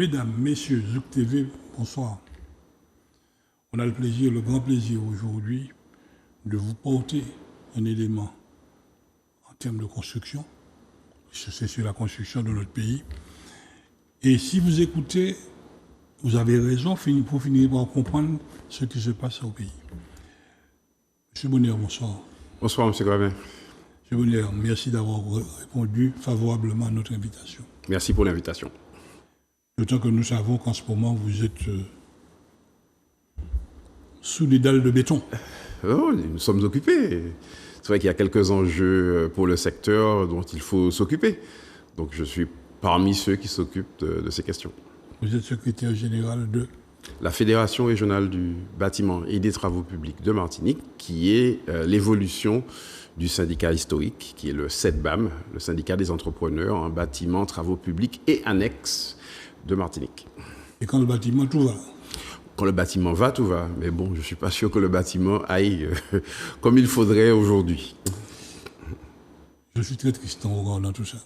Mesdames, Messieurs, Zouk TV, bonsoir. On a le grand plaisir aujourd'hui de vous porter un élément en termes de construction. C'est sur la construction de notre pays. Et si vous écoutez, vous avez raison, pour finir par comprendre ce qui se passe au pays. Monsieur Bonheur, bonsoir. Bonsoir, M. Gravin. Monsieur Bonheur, merci d'avoir répondu favorablement à notre invitation. Merci pour l'invitation. D'autant que nous savons qu'en ce moment, vous êtes sous des dalles de béton. Oh, nous sommes occupés. C'est vrai qu'il y a quelques enjeux pour le secteur dont il faut s'occuper. Donc je suis parmi ceux qui s'occupent de ces questions. Vous êtes secrétaire général de la Fédération régionale du bâtiment et des travaux publics de Martinique, qui est l'évolution du syndicat historique, qui est le SEDBAM, le syndicat des entrepreneurs en bâtiments, travaux publics et annexes de Martinique. Et quand le bâtiment, tout va? Quand le bâtiment va, tout va. Mais bon, je ne suis pas sûr que le bâtiment aille comme il faudrait aujourd'hui. Je suis très triste en regardant tout ça.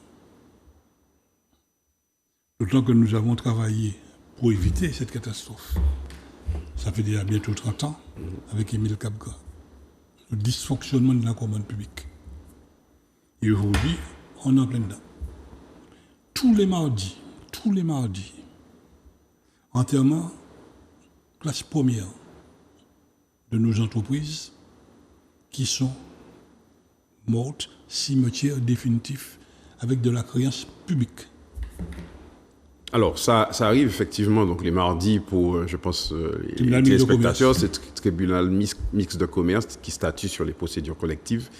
D'autant que nous avons travaillé pour éviter cette catastrophe. Ça fait déjà bientôt 30 ans, avec Émile Capgras. Le dysfonctionnement de la commande publique. Et aujourd'hui, on est en plein dedans. Tous les mardis, entièrement, classe première de nos entreprises qui sont mortes, cimetière définitif, avec de la créance publique. Alors, ça arrive effectivement, donc les mardis pour, je pense, les téléspectateurs, c'est le tribunal mixte de commerce qui statue sur les procédures collectives.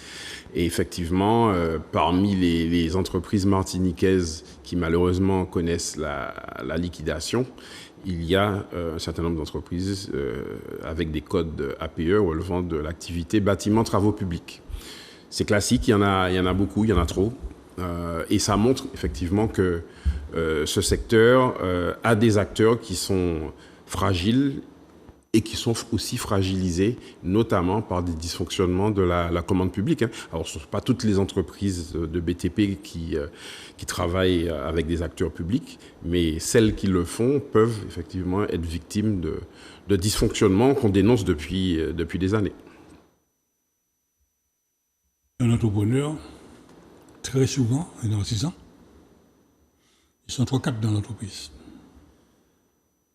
Et effectivement, parmi les entreprises martiniquaises qui malheureusement connaissent la liquidation, il y a un certain nombre d'entreprises avec des codes APE relevant de l'activité bâtiment travaux publics. C'est classique, il y en a beaucoup, il y en a trop. Et ça montre effectivement que ce secteur a des acteurs qui sont fragiles et qui sont aussi fragilisés, notamment par des dysfonctionnements de la commande publique. Alors, ce ne sont pas toutes les entreprises de BTP qui travaillent avec des acteurs publics, mais celles qui le font peuvent effectivement être victimes de dysfonctionnements qu'on dénonce depuis des années. Un entrepreneur, très souvent, et dans 6 ans, ils sont 3-4 dans l'entreprise.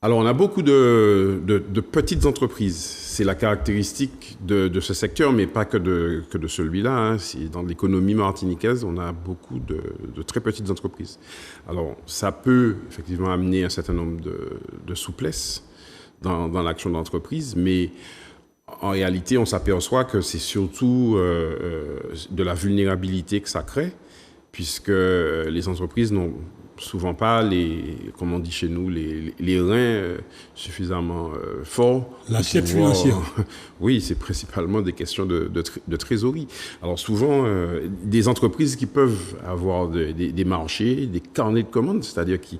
Alors, on a beaucoup de petites entreprises. C'est la caractéristique de ce secteur, mais pas que de celui-là. Dans l'économie martiniquaise, on a beaucoup de très petites entreprises. Alors, ça peut effectivement amener un certain nombre de souplesse dans l'action de l'entreprise, mais en réalité, on s'aperçoit que c'est surtout de la vulnérabilité que ça crée, puisque les entreprises n'ont souvent pas comme on dit chez nous, les reins suffisamment forts. L'assiette financière. Oui, c'est principalement des questions de trésorerie. Alors souvent, des entreprises qui peuvent avoir des marchés, des carnets de commandes, c'est-à-dire qui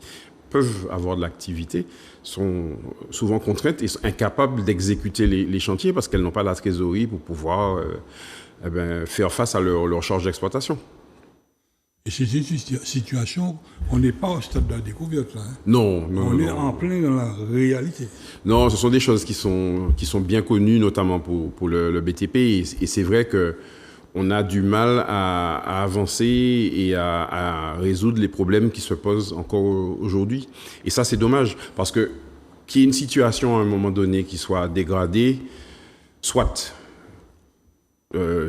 peuvent avoir de l'activité, sont souvent contraintes et sont incapables d'exécuter les chantiers parce qu'elles n'ont pas la trésorerie pour pouvoir faire face à leur charge d'exploitation. Et c'est une situation, on n'est pas au stade de la découverte, là. Non. On est en plein dans la réalité. Non, ce sont des choses qui sont bien connues, notamment pour le BTP. Et c'est vrai qu'on a du mal à avancer et à résoudre les problèmes qui se posent encore aujourd'hui. Et ça, c'est dommage, parce que qu'il y ait une situation à un moment donné qui soit dégradée, soit.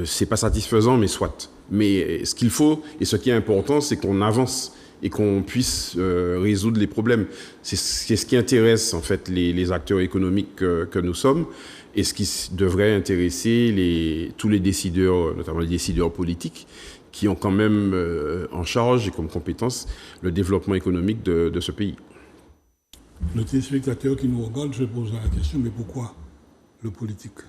C'est pas satisfaisant, mais soit. Mais ce qu'il faut, et ce qui est important, c'est qu'on avance et qu'on puisse résoudre les problèmes. C'est ce qui intéresse en fait les acteurs économiques que nous sommes et ce qui devrait intéresser tous les décideurs, notamment les décideurs politiques, qui ont quand même en charge et comme compétence le développement économique de ce pays. Le téléspectateur qui nous regarde se posera la question, mais pourquoi le politique ?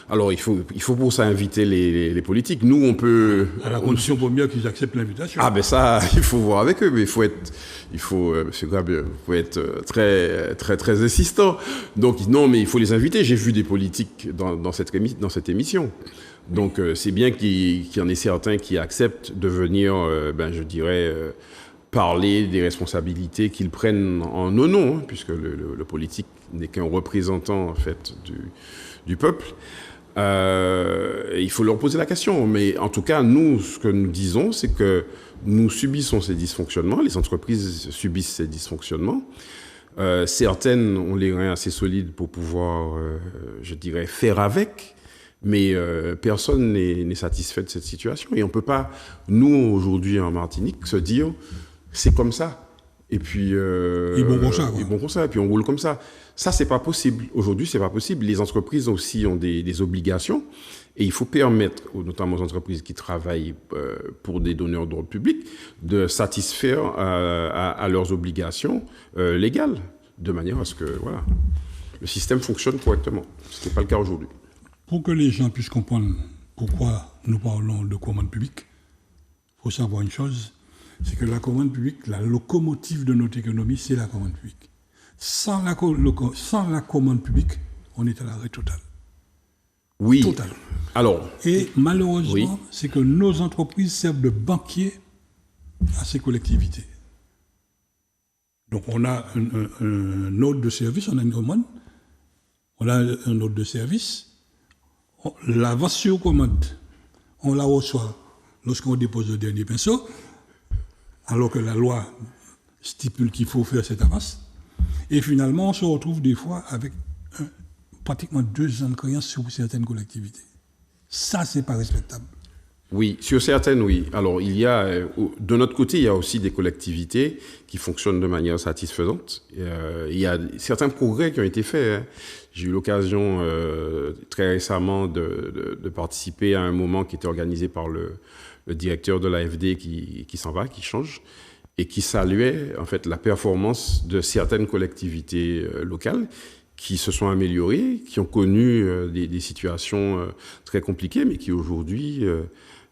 Alors, il faut pour ça inviter les politiques. Nous, on peut... À la condition première qu'ils acceptent l'invitation. Ah, ben ça, il faut voir avec eux, mais il faut être, monsieur Grab, faut être très, très, très insistant. Donc, non, mais il faut les inviter. J'ai vu des politiques dans cette émission. Donc, c'est bien qu'il y en ait certains qui acceptent de venir, je dirais, parler des responsabilités qu'ils prennent en nos noms, puisque le politique n'est qu'un représentant en fait du peuple. Il faut leur poser la question. Mais en tout cas, nous, ce que nous disons, c'est que nous subissons ces dysfonctionnements, les entreprises subissent ces dysfonctionnements. Certaines ont les reins assez solides pour pouvoir, je dirais, faire avec, mais personne n'est satisfait de cette situation. Et on ne peut pas, nous, aujourd'hui en Martinique, se dire c'est comme ça. Et puis, ils vont comme ça, et puis on roule comme ça. Ça, c'est pas possible. Aujourd'hui, c'est pas possible. Les entreprises aussi ont des obligations. Et il faut permettre, notamment aux entreprises qui travaillent pour des donneurs d'ordre public, de satisfaire à leurs obligations légales, de manière à ce que voilà, le système fonctionne correctement. Ce n'est pas le cas aujourd'hui. Pour que les gens puissent comprendre pourquoi nous parlons de commande publique, il faut savoir une chose, c'est que la commande publique, la locomotive de notre économie, c'est la commande publique. Sans la commande publique, on est à l'arrêt total. Oui. Total. Alors, et malheureusement, c'est que nos entreprises servent de banquiers à ces collectivités. Donc on a un ordre de service, on a une commande, on a un ordre de service, l'avance sur commande, on la reçoit lorsqu'on dépose le dernier pinceau, alors que la loi stipule qu'il faut faire cette avance. Et finalement, on se retrouve des fois avec pratiquement 2 ans de créance sur certaines collectivités. Ça, c'est pas respectable. Oui, sur certaines, oui. Alors, il y a, de notre côté, il y a aussi des collectivités qui fonctionnent de manière satisfaisante. Il y a certains progrès qui ont été faits. J'ai eu l'occasion très récemment de participer à un moment qui était organisé par le directeur de l'AFD qui s'en va, qui change, et qui saluait en fait la performance de certaines collectivités locales qui se sont améliorées, qui ont connu des situations très compliquées, mais qui aujourd'hui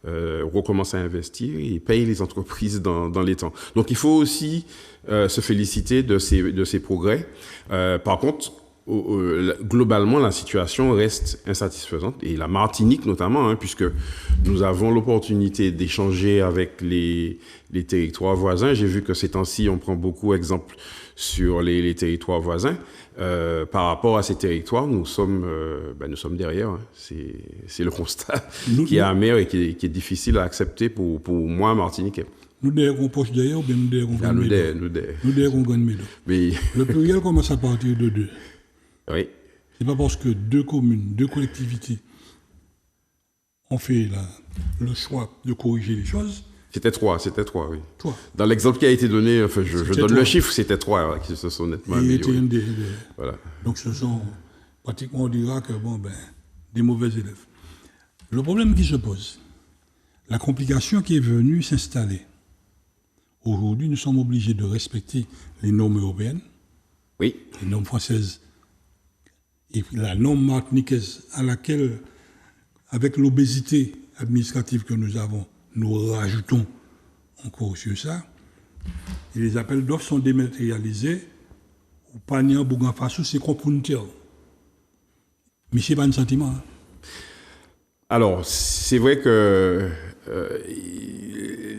recommencent à investir et payent les entreprises dans les temps. Donc il faut aussi se féliciter de ces progrès. Par contre, globalement, la situation reste insatisfaisante, et la Martinique notamment, puisque nous avons l'opportunité d'échanger avec les territoires voisins. J'ai vu que ces temps-ci, on prend beaucoup exemple sur les territoires voisins. Par rapport à ces territoires, nous sommes derrière. C'est le constat qui est amer et qui est difficile à accepter pour moi, Martiniquais. Nous derrière on poche derrière ou bien nous derrière on gagne médaille. Nous derrière on gagne médaille. Mais le pluriel commence à partir de 2. Oui. C'est pas parce que 2 communes, 2 collectivités ont fait le choix de corriger les choses. C'était 3, oui. 3. Dans l'exemple qui a été donné, enfin, je donne 3. Le chiffre, c'était 3 qui se sont nettement améliorés. Voilà. Donc ce sont pratiquement, on dira que des mauvais élèves. Le problème qui se pose, la complication qui est venue s'installer. Aujourd'hui, nous sommes obligés de respecter les normes européennes, oui, les normes françaises, et la norme martiniquaise à laquelle, avec l'obésité administrative que nous avons, nous rajoutons encore sur ça. Et les appels d'offres sont dématérialisés. Au panier en Burkina Faso, c'est communautaire. Mais ce n'est pas un sentiment. Alors, c'est vrai que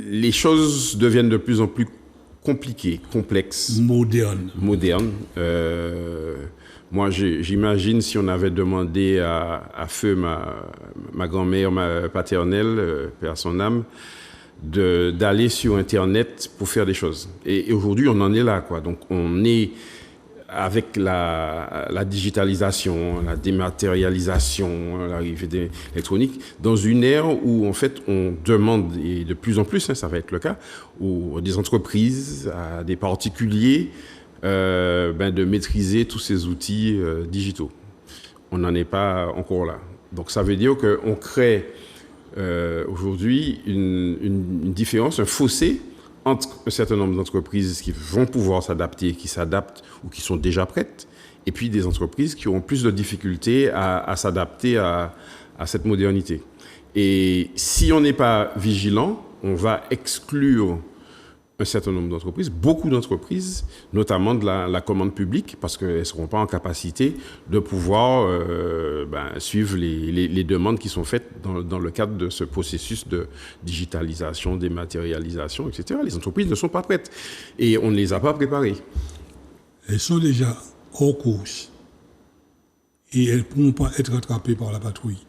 les choses deviennent de plus en plus compliquées, complexes. Modernes. Moi, j'imagine si on avait demandé à feu ma grand-mère, ma paternelle, paix à son âme, d'aller sur Internet pour faire des choses. Et aujourd'hui, on en est là, quoi. Donc, on est avec la digitalisation, la dématérialisation, l'arrivée de l'électronique, dans une ère où, en fait, on demande, et de plus en plus, ça va être le cas, aux des entreprises, à des particuliers, de maîtriser tous ces outils digitaux. On n'en est pas encore là. Donc ça veut dire qu'on crée aujourd'hui une différence, un fossé entre un certain nombre d'entreprises qui vont pouvoir s'adapter, qui s'adaptent ou qui sont déjà prêtes, et puis des entreprises qui auront plus de difficultés à s'adapter à cette modernité. Et si on n'est pas vigilant, on va exclure un certain nombre d'entreprises, beaucoup d'entreprises, notamment de la commande publique, parce qu'elles ne seront pas en capacité de pouvoir suivre les demandes qui sont faites dans le cadre de ce processus de digitalisation, dématérialisation, etc. Les entreprises ne sont pas prêtes et on ne les a pas préparées. Elles sont déjà hors course et elles ne pourront pas être rattrapées par la patrouille.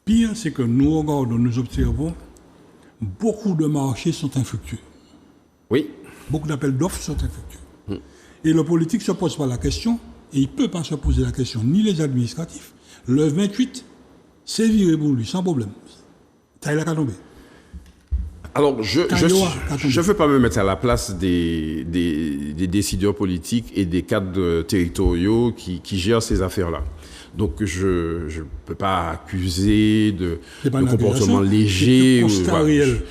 Pire, c'est que nous regardons, nous observons, beaucoup de marchés sont infructueux. Oui. Beaucoup d'appels d'offres sont infructueux. Et le politique ne se pose pas la question, et il ne peut pas se poser la question, ni les administratifs. Le 28, c'est viré pour lui, sans problème. Ça, il a qu'à tomber. Alors, je ne veux pas me mettre à la place des décideurs politiques et des cadres territoriaux qui gèrent ces affaires-là. Donc, je ne peux pas accuser de comportement léger. C'est un constat réel.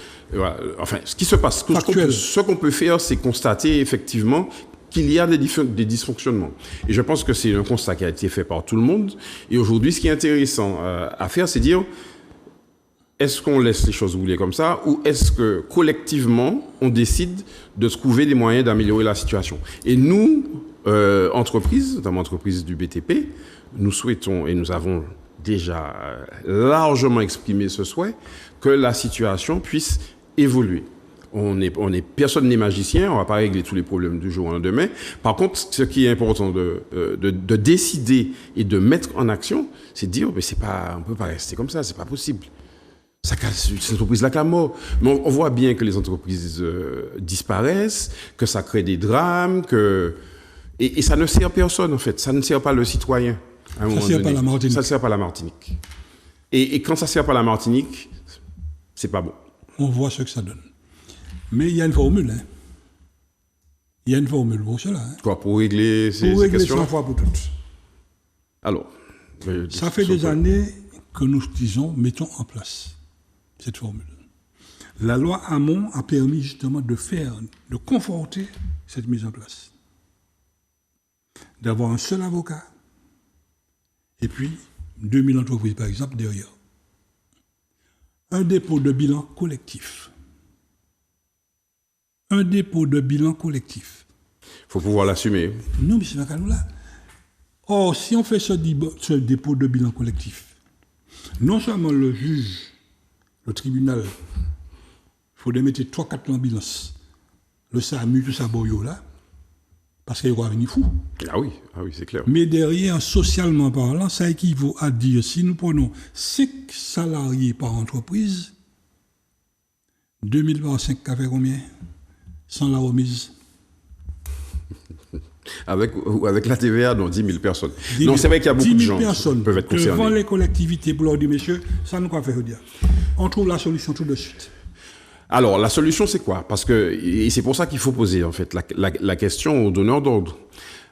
Enfin, ce qui se passe, ce qu'on peut faire, c'est constater effectivement qu'il y a des dysfonctionnements. Et je pense que c'est un constat qui a été fait par tout le monde. Et aujourd'hui, ce qui est intéressant à faire, c'est dire, est-ce qu'on laisse les choses rouler comme ça ou est-ce que collectivement, on décide de trouver des moyens d'améliorer la situation? Et nous, entreprises, notamment entreprises du BTP, nous souhaitons et nous avons déjà largement exprimé ce souhait que la situation puisse évoluer. Personne n'est magicien, on ne va pas régler tous les problèmes du jour au lendemain. Par contre, ce qui est important de décider et de mettre en action, c'est de dire, mais on ne peut pas rester comme ça, c'est pas possible. Cette entreprise-là qu'à mort. Mais on voit bien que les entreprises disparaissent, que ça crée des drames, et ça ne sert personne en fait, ça ne sert pas le citoyen. Ça ne sert pas la Martinique. Ça ne sert pas la Martinique. Et quand ça ne sert pas la Martinique, c'est pas bon. On voit ce que ça donne. Mais il y a une formule. Il y a une formule pour cela. Quoi, pour régler ces questions? Pour régler 100 fois pour toutes. Alors, ça fait des années que nous disons, mettons en place cette formule. La loi Hamon a permis justement de conforter cette mise en place. D'avoir un seul avocat et puis 2000 entreprises par exemple derrière. Un dépôt de bilan collectif. Un dépôt de bilan collectif. Il faut pouvoir l'assumer. Non, mais c'est pas nous là. Or, si on fait ce dépôt de bilan collectif, non seulement le juge, le tribunal, il faut mettre 3-4 ambulances, le SAMU, tout ça, là, parce qu'il va venir fou. Ah oui, c'est clair. Mais derrière, socialement parlant, ça équivaut à dire, si nous prenons 5 salariés par entreprise, 2000 par 5, ça fait combien? Sans la remise. Avec la TVA, non, 10 000 personnes. Non, c'est vrai qu'il y a beaucoup de gens qui peuvent être concernés. Devant les collectivités, pour leur dire, messieurs, ça nous quoi faire dire. On trouve la solution tout de suite. Alors, la solution, c'est quoi? Parce que, et c'est pour ça qu'il faut poser, en fait, la question aux donneurs d'ordre.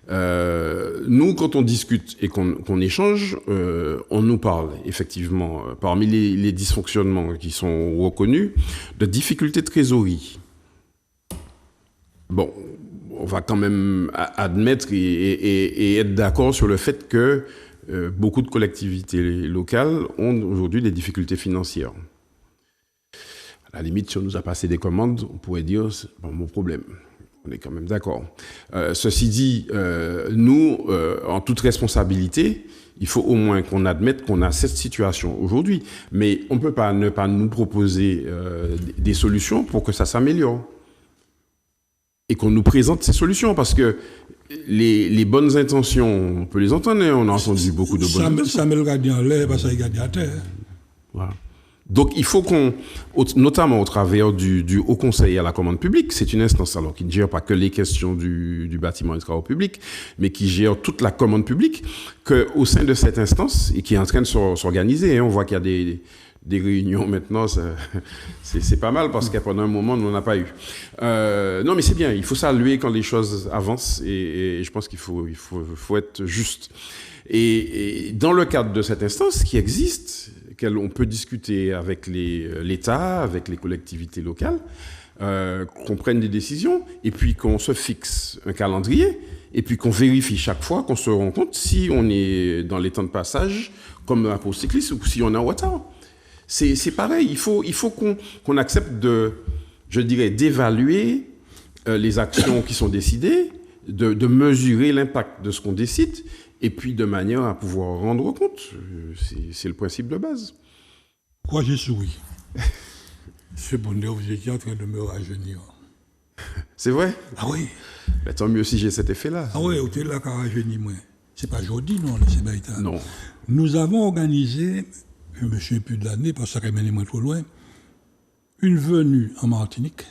Nous, quand on discute et qu'on échange, on nous parle, effectivement, parmi les dysfonctionnements qui sont reconnus, de difficultés de trésorerie. Bon, on va quand même admettre et être d'accord sur le fait que beaucoup de collectivités locales ont aujourd'hui des difficultés financières. À la limite, si on nous a passé des commandes, on pourrait dire, c'est pas mon problème. On est quand même d'accord. Ceci dit, nous, en toute responsabilité, il faut au moins qu'on admette qu'on a cette situation aujourd'hui. Mais on ne peut pas ne pas nous proposer des solutions pour que ça s'améliore. Et qu'on nous présente ces solutions, parce que les bonnes intentions, on peut les entendre, on a entendu beaucoup de bonnes intentions. Ça met le gardien en l'air, parce que ça garde à terre. Voilà. Donc il faut qu'on, notamment au travers du Haut Conseil à la commande publique, c'est une instance alors qui ne gère pas que les questions du bâtiment et des travaux publics, mais qui gère toute la commande publique, qu'au sein de cette instance, et qui est en train de s'organiser, on voit qu'il y a des réunions maintenant, c'est pas mal parce que pendant un moment, on n'en a pas eu. Non, mais c'est bien, il faut saluer quand les choses avancent et je pense qu'il faut être juste. Et dans le cadre de cette instance qui existe, on peut discuter avec l'État, avec les collectivités locales, qu'on prenne des décisions et puis qu'on se fixe un calendrier et puis qu'on vérifie chaque fois, qu'on se rend compte si on est dans les temps de passage comme un pause cycliste ou si on est en retard. C'est pareil, il faut qu'on accepte je dirais, d'évaluer les actions qui sont décidées, de mesurer l'impact de ce qu'on décide, et puis de manière à pouvoir rendre compte. C'est le principe de base. Pourquoi j'ai souri? C'est bon, vous étiez en train de me rajeunir. C'est vrai? Ah oui. Mais tant mieux si j'ai cet effet-là. Ah oui, vous êtes là qu'à rajeunir, moi. C'est pas aujourd'hui, non, c'est Baïta. Non. Nous avons organisé, je me souviens plus de l'année, parce que ça ramène moins trop loin, une venue en Martinique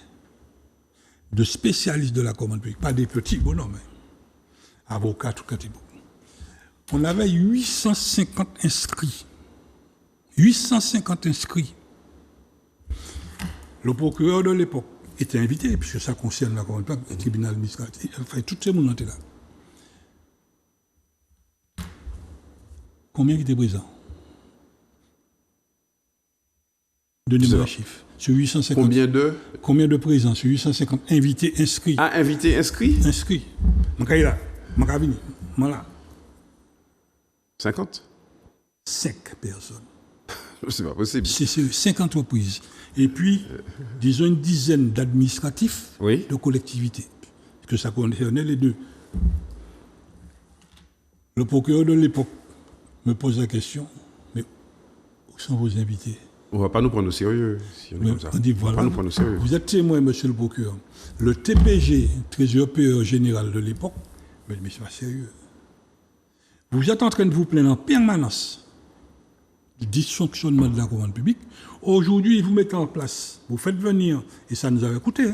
de spécialistes de la commande publique, pas des petits bonhommes, avocats, tout catégorie. On avait 850 inscrits. 850 inscrits. Le procureur de l'époque était invité, puisque ça concerne la commande publique, le tribunal administratif, enfin, tout ce monde était là. Combien qui étaient présents? Donnez-moi un chiffre. Sur 850. Combien de présents? Sur 850 invités inscrits. Ah, invités inscrits? Inscrits. Je là. Je venu. Voilà. 50? 5 personnes. C'est pas possible. C'est 5 entreprises. Et puis, disons une dizaine d'administratifs de collectivités. Parce que ça concernait les deux. Le procureur de l'époque me pose la question, mais où sont vos invités? On ne va pas nous prendre au sérieux si on est comme ça. On dit, voilà, on va pas nous prendre au sérieux. Vous êtes témoin, monsieur le procureur. Le TPG, trésorier général de l'époque, mais c'est pas sérieux. Vous êtes en train de vous plaindre en permanence du dysfonctionnement de la commande publique. Aujourd'hui, vous mettez en place, vous faites venir, et ça nous avait coûté,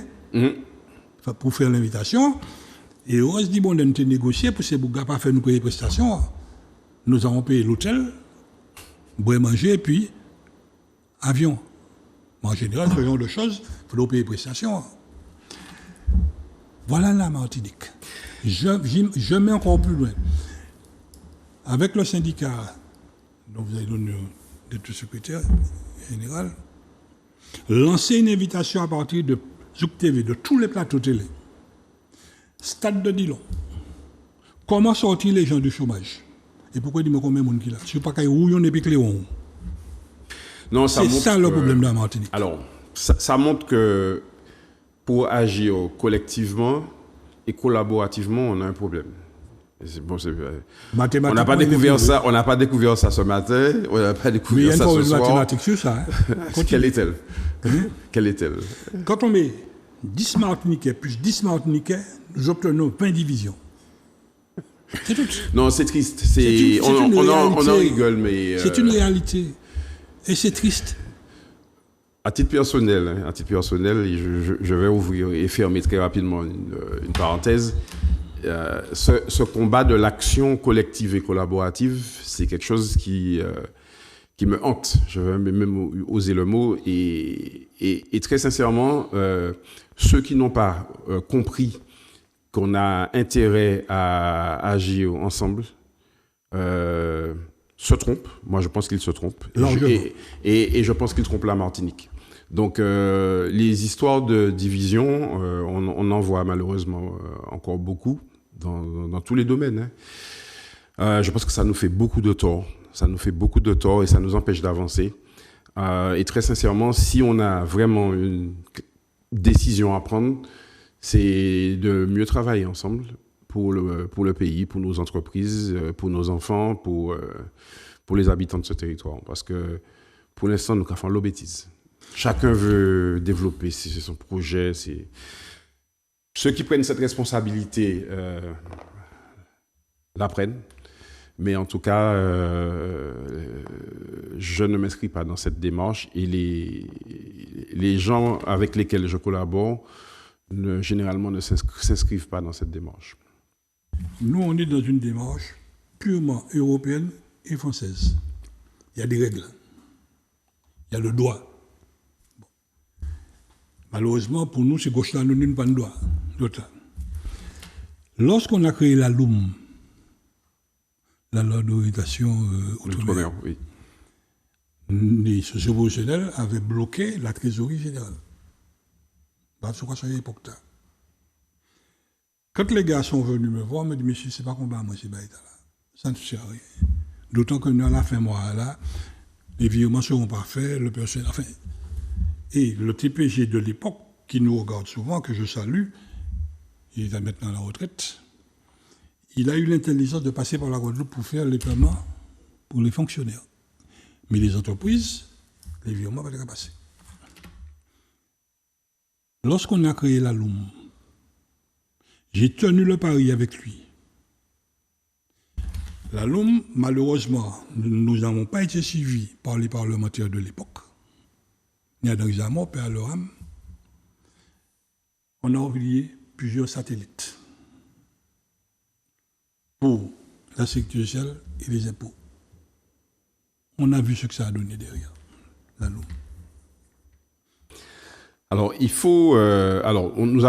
pour faire l'invitation, et on se dit, bon, on a négocié pour ces bougas pas faire nous payer les prestations. Nous avons payé l'hôtel, boire manger, et puis avion. En général, ce genre de choses, il faut payer les prestations. Voilà la Martinique. Je mets encore plus loin. Avec le syndicat, dont vous avez l'honneur d'être secrétaire général, lancer une invitation à partir de Zouk TV, de tous les plateaux télé. Stade de Dillon. Comment sortir les gens du chômage? Et pourquoi dis-moi combien de monde qui là? Je ne sais pas où on est piqué où. Non, c'est ça le problème de la Martinique. Alors, ça montre que pour agir collectivement et collaborativement, on a un problème. Bon, on n'a pas découvert ça. On n'a pas découvert ça ce matin. On n'a pas découvert ça ce soir. Mais il y a une mathématique sur ça. Quelle est-elle? Quelle est-elle? Quand on met 10 Martiniquais plus 10 Martiniquais, nous obtenons 20 divisions. C'est tout. Non, c'est triste. On en rigole, mais c'est une réalité. Et c'est triste. À titre personnel, je vais ouvrir et fermer très rapidement une parenthèse. Ce combat de l'action collective et collaborative, c'est quelque chose qui me hante. Je vais même oser le mot. Et très sincèrement, ceux qui n'ont pas compris qu'on a intérêt à agir ensemble se trompent. Moi, je pense qu'ils se trompent. Et je pense qu'ils trompent la Martinique. Donc, les histoires de division, on en voit malheureusement encore beaucoup dans tous les domaines. Je pense que ça nous fait beaucoup de tort. Ça nous fait beaucoup de tort et ça nous empêche d'avancer. Et très sincèrement, si on a vraiment une décision à prendre, c'est de mieux travailler ensemble pour le pays, pour nos entreprises, pour nos enfants, pour les habitants de ce territoire. Parce que pour l'instant, nous faisons la bêtise. Chacun veut développer son projet. Ceux qui prennent cette responsabilité la prennent. Mais en tout cas, je ne m'inscris pas dans cette démarche. Et les gens avec lesquels je collabore, généralement, ne s'inscrivent pas dans cette démarche. Nous, on est dans une démarche purement européenne et française. Il y a des règles. Il y a le droit. Bon. Malheureusement, pour nous, c'est gauche-là, nous n'avons pas de droit. Lorsqu'on a créé la LOM, la loi d'orientation outre-mer, oui, les socio-professionnels avaient bloqué la trésorerie générale. C'est quoi ça à l'époque là? Quand les gars sont venus me voir, ils m'ont dit, monsieur, c'est pas combat, moi, c'est baïta là. Ça ne sert à rien. D'autant que nous, à la fin mois là, les virements ne seront pas faits, le personnel, enfin. Et le TPG de l'époque qui nous regarde souvent, que je salue, il est maintenant à la retraite, il a eu l'intelligence de passer par la Guadeloupe pour faire les paiements pour les fonctionnaires. Mais les entreprises, les virements ne vont pas passer. Lorsqu'on a créé la LUM, j'ai tenu le pari avec lui. La LUM, malheureusement, nous n'avons pas été suivis par les parlementaires de l'époque, ni à Adrien Père à leur âme. On a oublié plusieurs satellites pour la sécurité sociale et les impôts. On a vu ce que ça a donné derrière la LUM. Alors, il faut. Nous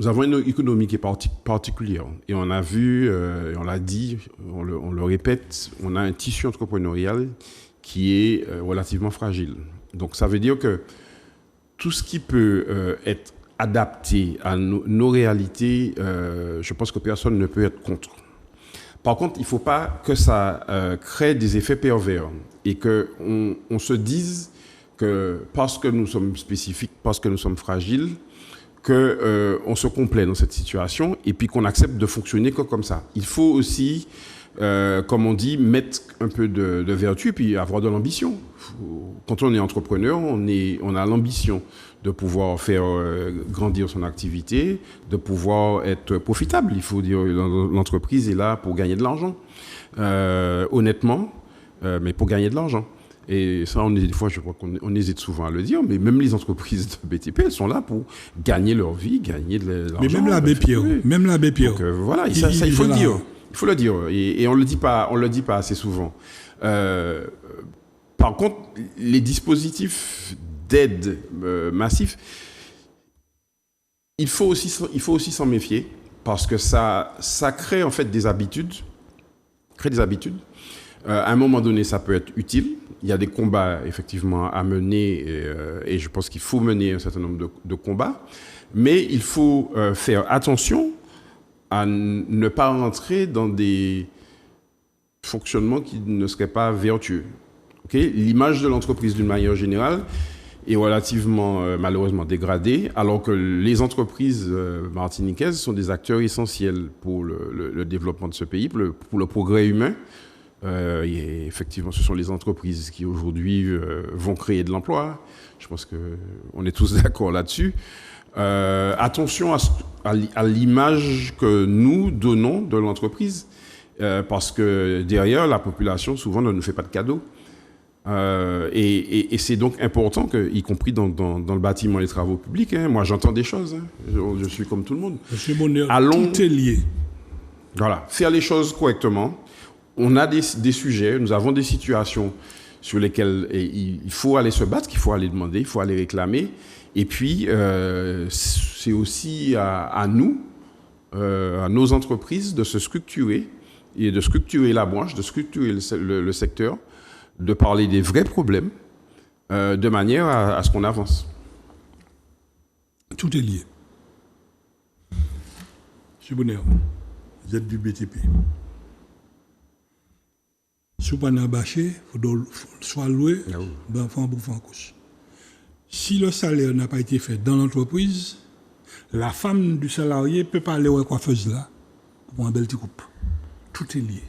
avons une économie qui est particulière. Et on a vu, on l'a dit, on le répète, on a un tissu entrepreneurial qui est relativement fragile. Donc, ça veut dire que tout ce qui peut être adapté à nos réalités, je pense que personne ne peut être contre. Par contre, il ne faut pas que ça crée des effets pervers et qu'on se dise que parce que nous sommes spécifiques, parce que nous sommes fragiles, qu'on se complaît dans cette situation et puis qu'on accepte de fonctionner comme ça. Il faut aussi, comme on dit, mettre un peu de vertu et puis avoir de l'ambition. Quand on est entrepreneur, on a l'ambition de pouvoir faire grandir son activité, de pouvoir être profitable. Il faut dire l'entreprise est là pour gagner de l'argent, honnêtement, mais pour gagner de l'argent. Et ça, des fois, je crois qu'on hésite souvent à le dire, mais même les entreprises de BTP, elles sont là pour gagner leur vie, gagner de l'argent. Mais même l'abbé Pierre. Donc, voilà, ça, il faut le dire. Il faut le dire. Et on le dit pas assez souvent. Par contre, les dispositifs d'aide massifs, il faut aussi s'en méfier parce que ça crée en fait des habitudes. À un moment donné, ça peut être utile. Il y a des combats, effectivement, à mener et je pense qu'il faut mener un certain nombre de combats. Mais il faut faire attention à ne pas rentrer dans des fonctionnements qui ne seraient pas vertueux. Okay? L'image de l'entreprise, d'une manière générale, est relativement, malheureusement, dégradée, alors que les entreprises martiniquaises sont des acteurs essentiels pour le développement de ce pays, pour le progrès humain. Et effectivement, ce sont les entreprises qui aujourd'hui vont créer de l'emploi. Je pense qu'on est tous d'accord là-dessus. Attention à l'image que nous donnons de l'entreprise, parce que derrière, la population souvent ne nous fait pas de cadeaux. Et c'est donc important, y compris dans le bâtiment et les travaux publics, moi j'entends des choses, je suis comme tout le monde. Monsieur Bonheur, tout est lié. Voilà, faire les choses correctement. On a des sujets, nous avons des situations sur lesquelles il faut aller se battre, qu'il faut aller demander, il faut aller réclamer. Et puis, c'est aussi à nous, à nos entreprises, de se structurer et de structurer la branche, de structurer le secteur, de parler des vrais problèmes, de manière à ce qu'on avance. Tout est lié. Monsieur Bonheur, vous êtes du BTP. Si vous n'avez pas bâché, il faut soit loué, si le salaire n'a pas été fait dans l'entreprise, la femme du salarié ne peut pas aller aux coiffeuses là pour un bel petit coupe. Tout est lié.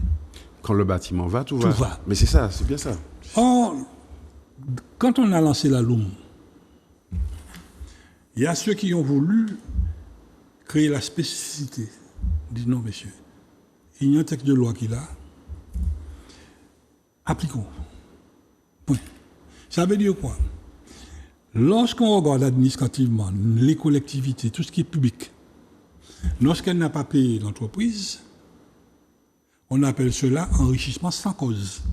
Quand le bâtiment va, tout va. Mais c'est ça, c'est bien ça. Or, quand on a lancé la LUM, il y a ceux qui ont voulu créer la spécificité. Ils disent non, monsieur, il y a un texte de loi qui est là. Appliquons. Point. Ça veut dire quoi? Lorsqu'on regarde administrativement les collectivités, tout ce qui est public, lorsqu'elle n'a pas payé l'entreprise, on appelle cela enrichissement sans cause.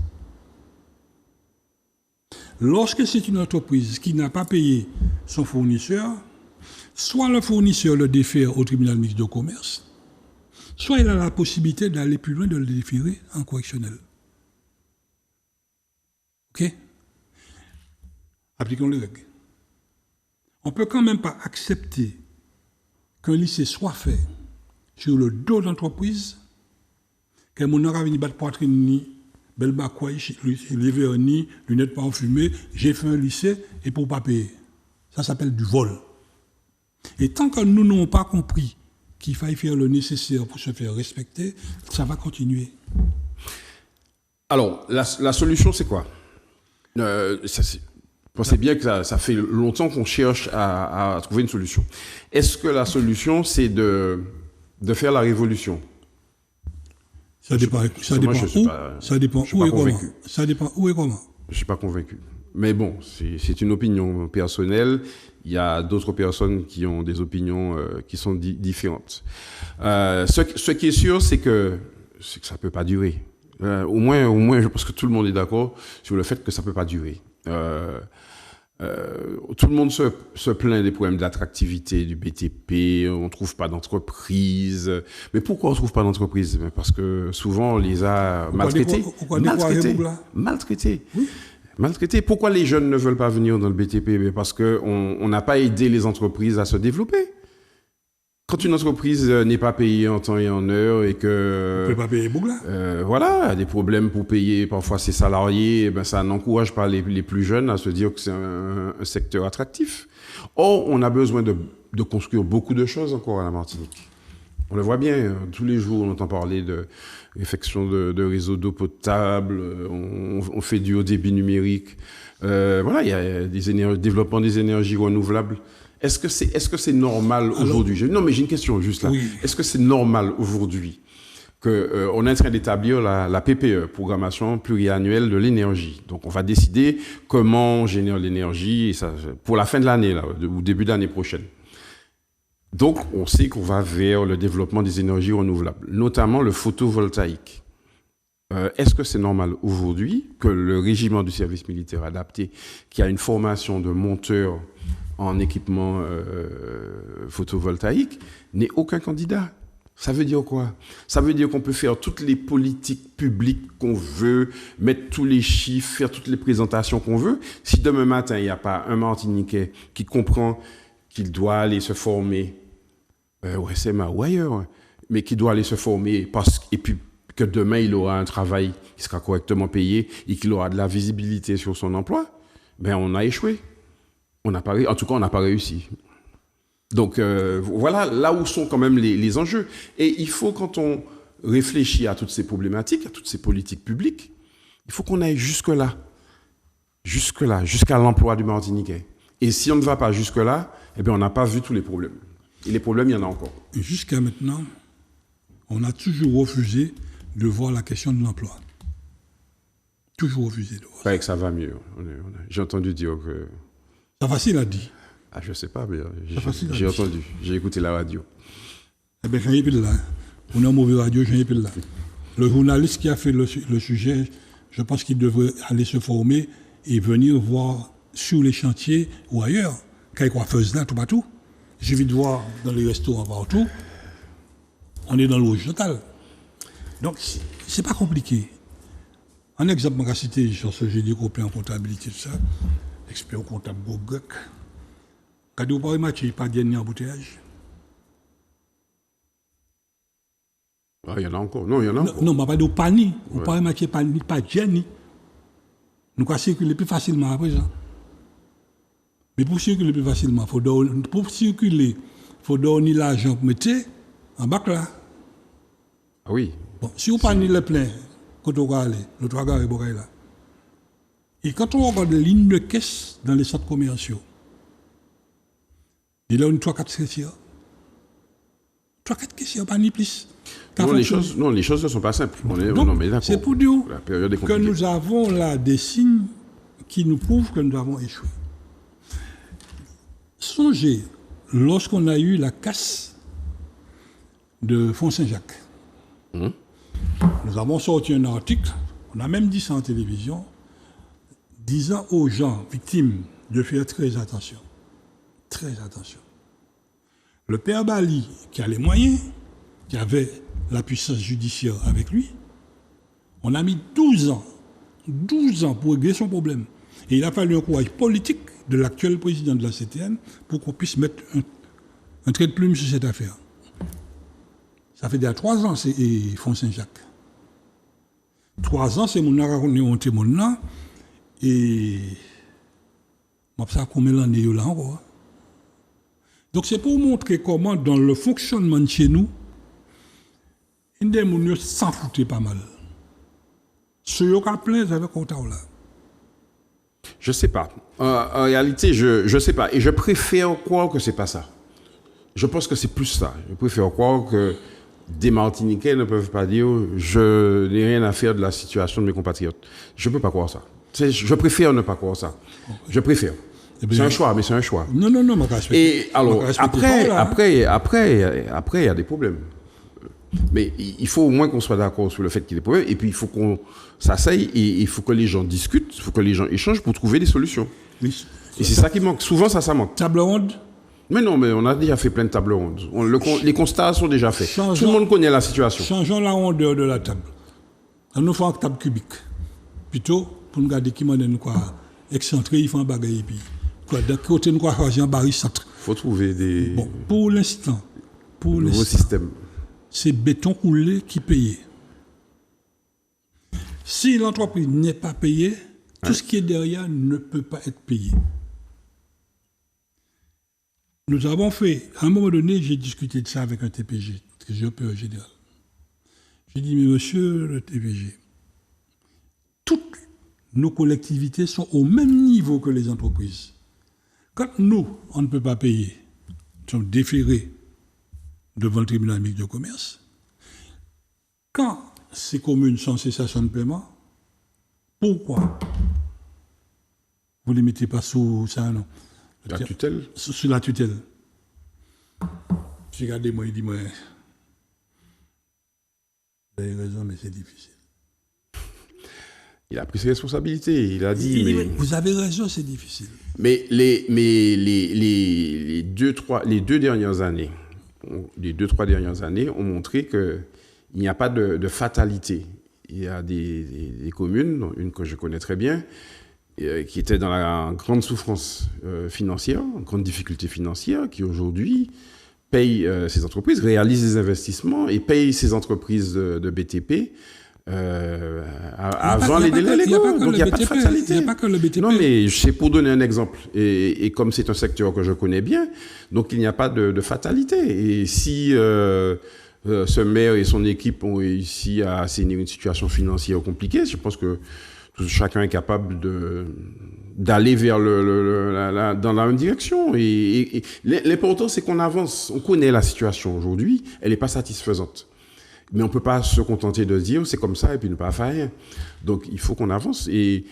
Lorsque c'est une entreprise qui n'a pas payé son fournisseur, soit le fournisseur le défère au tribunal mixte de commerce, soit il a la possibilité d'aller plus loin, de le déférer en correctionnel. OK? Appliquons les règles. On ne peut quand même pas accepter qu'un lycée soit fait sur le dos d'entreprise, que mon aura venu battre poitrine ni belle bakouaï, les vernis, lunettes parfumées, j'ai fait un lycée et pour pas payer. Ça s'appelle du vol. Et tant que nous n'avons pas compris qu'il faille faire le nécessaire pour se faire respecter, ça va continuer. Alors, la solution, c'est quoi? Pensez bien que ça fait longtemps qu'on cherche à trouver une solution. Est-ce que la solution, c'est de faire la révolution? Ça dépend où et comment. Ça dépend où et comment. Je ne suis pas convaincu. Mais bon, c'est une opinion personnelle. Il y a d'autres personnes qui ont des opinions qui sont différentes. Ce qui est sûr, c'est que ça ne peut pas durer. Au moins, je pense que tout le monde est d'accord sur le fait que ça ne peut pas durer. Tout le monde se plaint des problèmes d'attractivité du BTP, on ne trouve pas d'entreprise. Mais pourquoi on ne trouve pas d'entreprise? Parce que souvent, on les a maltraités. Maltraités. Pourquoi les jeunes ne veulent pas venir dans le BTP? Parce qu'on n'a pas aidé les entreprises à se développer. Quand une entreprise n'est pas payée en temps et en heure et que... On ne peut pas payer Bougla. Voilà, des problèmes pour payer parfois ses salariés, ça n'encourage pas les plus jeunes à se dire que c'est un secteur attractif. Or, on a besoin de construire beaucoup de choses encore à la Martinique. On le voit bien, tous les jours on entend parler de réfection de réseaux d'eau potable, on fait du haut débit numérique. Voilà, il y a développement des énergies renouvelables. Est-ce que c'est normal aujourd'hui? Non, mais j'ai une question juste là. Oui. Est-ce que c'est normal aujourd'hui qu'on est en train d'établir la PPE, Programmation Pluriannuelle de l'Énergie? Donc, on va décider comment on génère l'énergie et ça, pour la fin de l'année, là, ou début d'année prochaine. Donc, on sait qu'on va vers le développement des énergies renouvelables, notamment le photovoltaïque. Est-ce que c'est normal aujourd'hui que le régiment du service militaire adapté, qui a une formation de monteur en équipement photovoltaïque, n'ait aucun candidat? Ça veut dire quoi? Ça veut dire qu'on peut faire toutes les politiques publiques qu'on veut, mettre tous les chiffres, faire toutes les présentations qu'on veut. Si demain matin, il n'y a pas un Martiniquais qui comprend qu'il doit aller se former au SMA ou ailleurs, mais qui doit aller se former et puis que demain, il aura un travail qui sera correctement payé et qu'il aura de la visibilité sur son emploi, on a échoué. En tout cas, on n'a pas réussi. Donc, voilà là où sont quand même les enjeux. Et il faut, quand on réfléchit à toutes ces problématiques, à toutes ces politiques publiques, il faut qu'on aille jusque-là, jusqu'à l'emploi du Martiniquais. Et si on ne va pas jusque-là, on n'a pas vu tous les problèmes. Et les problèmes, il y en a encore. Et jusqu'à maintenant, on a toujours refusé de voir la question de l'emploi. Toujours refusé de voir. Paraît que ça va mieux. J'ai entendu dire que... C'est facile à dire. Ah, je ne sais pas, mais j'ai entendu. J'ai écouté la radio. Eh bien, j'en ai plus là. On a une mauvaise radio, j'en ai plus là. Le journaliste qui a fait le sujet, je pense qu'il devrait aller se former et venir voir sur les chantiers ou ailleurs, quand il y a coiffeuse là, tout partout. J'ai vu de voir dans les restaurants partout. On est dans le rouge total. Donc, c'est pas compliqué. Un exemple, je vais citer sur ce génie copain en comptabilité, tout ça. Expert comptable Gogok. Quand vous parlez match, pas de dernier embouteillage. Il y en a encore. Non, il y en a encore. Non, mais pas de panique. Vous parlez match, pas de génie. Nous pouvons circuler plus facilement à présent. Mais pour circuler plus facilement, il faut donner l'argent pour mettre en bac là. Ah oui. Bon, si vous prenez le plein, quand on va aller, le 3 gars est là. Et quand on regarde les lignes de caisse dans les centres commerciaux, il y a une 3-4 caissiers. 3-4 caissiers, pas ni plus. Non, les choses ne sont pas simples. C'est pour dire que nous avons là des signes qui nous prouvent que nous avons échoué. Songez, lorsqu'on a eu la casse de Font-Saint-Jacques, nous avons sorti un article, on a même dit ça en télévision, disant aux gens victimes de faire très attention. Très attention. Le père Bali, qui a les moyens, qui avait la puissance judiciaire avec lui, on a mis 12 ans pour régler son problème. Et il a fallu un courage politique de l'actuel président de la CTN pour qu'on puisse mettre un trait de plume sur cette affaire. Ça fait déjà 3 ans, c'est Font-Saint-Jacques. 3 ans, c'est mon raconté mon nom. Et je ne sais pas combien d'années là encore. Donc c'est pour montrer comment, dans le fonctionnement de chez nous, une des gens s'en foutait pas mal. Ceux qui ont plein avec Ottawa là. Je sais pas. En réalité, je sais pas. Et je préfère croire que c'est pas ça. Je pense que c'est plus ça. Je préfère croire que des Martiniquais ne peuvent pas dire je n'ai rien à faire de la situation de mes compatriotes. Je peux pas croire ça. Je préfère ne pas croire ça. Je préfère. C'est un choix, mais c'est un choix. Non, ma Et alors, après, il y a des problèmes. Mais il faut au moins qu'on soit d'accord sur le fait qu'il y a des problèmes. Et puis, il faut qu'on s'asseye et il faut que les gens discutent, il faut que les gens échangent pour trouver des solutions. Oui. Et c'est ça qui manque. Souvent, ça manque. Table ronde? Mais non, mais on a déjà fait plein de tables rondes. Les constats sont déjà faits. Tout le monde connaît la situation. Changeons la rondeur de la table. On nous fait une table cubique. Plutôt, pour nous garder qui m'a donné quoi, excentré, il faut un bagage. Quoi, d'un côté, nous avons choisi un barycentre. Il faut trouver des. Bon, pour l'instant, nouveaux systèmes. C'est béton coulé qui paye. Si l'entreprise n'est pas payée, tout ce qui est derrière ne peut pas être payé. Nous avons fait, à un moment donné, j'ai discuté de ça avec un TPG, trésorier général. J'ai dit, mais monsieur le TPG, toutes nos collectivités sont au même niveau que les entreprises. Quand nous, on ne peut pas payer, nous sommes déférés devant le tribunal mixte de commerce. Quand ces communes sont en cessation de paiement, pourquoi vous ne les mettez pas sous ça, non? La tutelle? Sous la tutelle. J'ai regardé, moi, il dit, moi, vous avez raison, mais c'est difficile. Il a pris ses responsabilités, il a dit, mais... Vous avez raison, c'est difficile. Mais les deux, trois dernières années ont montré qu'il n'y a pas de fatalité. Il y a des communes, dont une que je connais très bien, qui étaient dans la grande souffrance financière, en grande difficulté financière, qui aujourd'hui payent ces entreprises, réalisent des investissements et payent ces entreprises de BTP avant les délais légaux. Donc il n'y a pas de fatalité. Il n'y a pas que le BTP. Non, mais c'est pour donner un exemple. Et comme c'est un secteur que je connais bien, donc il n'y a pas de fatalité. Et si ce maire et son équipe ont réussi à assainir une situation financière compliquée, je pense que chacun est capable d'aller vers dans la même direction. Et l'important, c'est qu'on avance. On connaît la situation aujourd'hui. Elle n'est pas satisfaisante. Mais on ne peut pas se contenter de dire c'est comme ça et puis ne pas faire rien. Donc, il faut qu'on avance. Et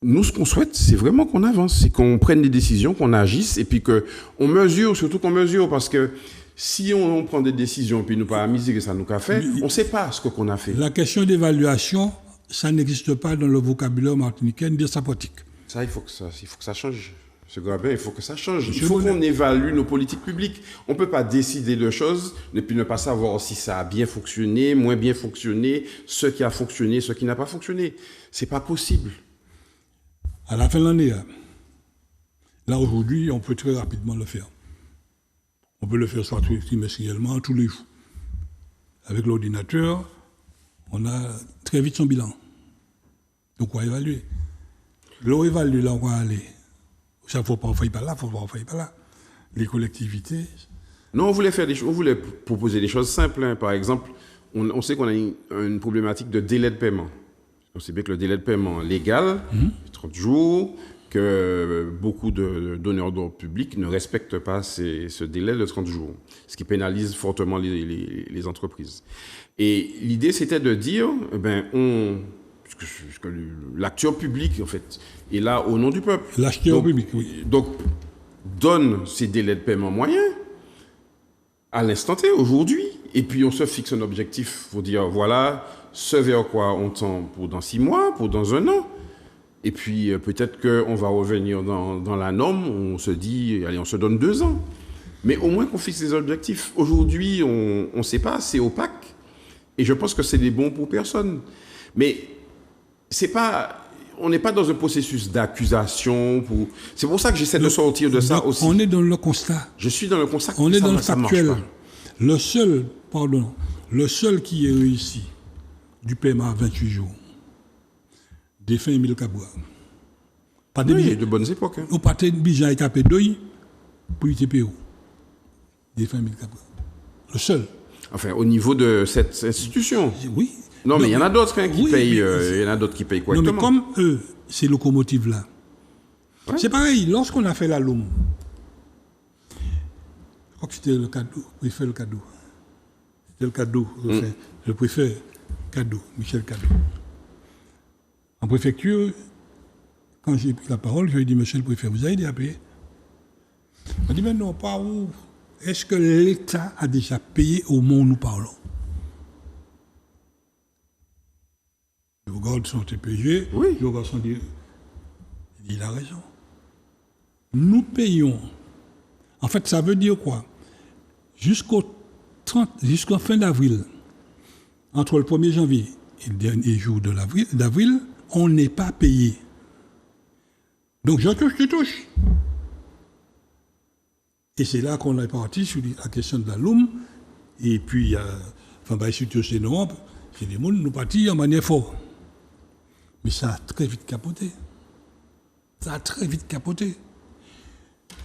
nous, ce qu'on souhaite, c'est vraiment qu'on avance. C'est qu'on prenne des décisions, qu'on agisse et puis qu'on mesure, surtout qu'on mesure. Parce que si on prend des décisions et puis nous pas amuser que ça nous a fait, on ne sait pas ce qu'on a fait. La question d'évaluation, ça n'existe pas dans le vocabulaire martiniquais ni de sa pratique. Ça, il faut que ça change. Ce Grabin, il faut que ça change. Il faut qu'on évalue nos politiques publiques. On ne peut pas décider de choses et puis ne pas savoir si ça a bien fonctionné, moins bien fonctionné, ce qui a fonctionné, ce qui n'a pas fonctionné. C'est pas possible. À la fin de l'année, là aujourd'hui, on peut très rapidement le faire. On peut le faire soit trimestriellement, tous les jours. Avec l'ordinateur, on a très vite son bilan. Donc on va évaluer. L'on évalue, là on va aller. Ça ne faut pas en faire par là, Les collectivités. Non, on voulait proposer des choses simples. Hein. Par exemple, on sait qu'on a une problématique de délai de paiement. On sait bien que le délai de paiement légal, 30 jours, que beaucoup de donneurs d'ordre public ne respectent pas ce délai de 30 jours, ce qui pénalise fortement les entreprises. Et l'idée, c'était de dire, puisque l'acteur public, en fait, est là au nom du peuple. L'acteur public, oui. Donc, donne ces délais de paiement moyens à l'instant T, aujourd'hui, et puis on se fixe un objectif pour dire, voilà, ce vers quoi on tend pour dans 6 mois, pour dans 1 an, et puis peut-être qu'on va revenir dans la norme, on se dit, allez, on se donne 2 ans. Mais au moins qu'on fixe des objectifs. Aujourd'hui, on ne sait pas, c'est opaque, et je pense que c'est des bons pour personne. Mais on n'est pas dans un processus d'accusation. C'est pour ça que j'essaie de sortir de ça aussi. On est dans le constat. Je suis dans le constat. On est dans le factuel. Le seul qui est réussi du paiement à 28 jours, défunt Émile Cabouas. Il y a de bonnes époques. Nous partons de Bijan et Capédoy pour l'ITPO. défunt Émile Cabral. Le seul. Enfin, au niveau de cette institution. Oui. Non, mais il y en a d'autres qui payent. Il y en a d'autres qui payent correctement. Non, mais comme eux, ces locomotives-là, c'est pareil, lorsqu'on a fait la LOM, je crois que c'était le cadeau, préfet le cadeau. C'était le cadeau, le préfet cadeau, Michel Cadeau. En préfecture, quand j'ai pris la parole, je lui ai dit, monsieur le préfet, vous avez déjà payé? Il m'a dit, mais non, pas où. Est-ce que l'État a déjà payé au moment où nous parlons? Je regarde son TPG, je regarde son dit, il a raison. Nous payons. En fait, ça veut dire quoi? Jusqu'au fin d'avril, entre le 1er janvier et le dernier jour d'avril, on n'est pas payé. Donc, je touche. Et c'est là qu'on est parti sur la question de la LOM. Et puis, surtout chez nous, c'est des gens nous partis en manière forte. Mais ça a très vite capoté.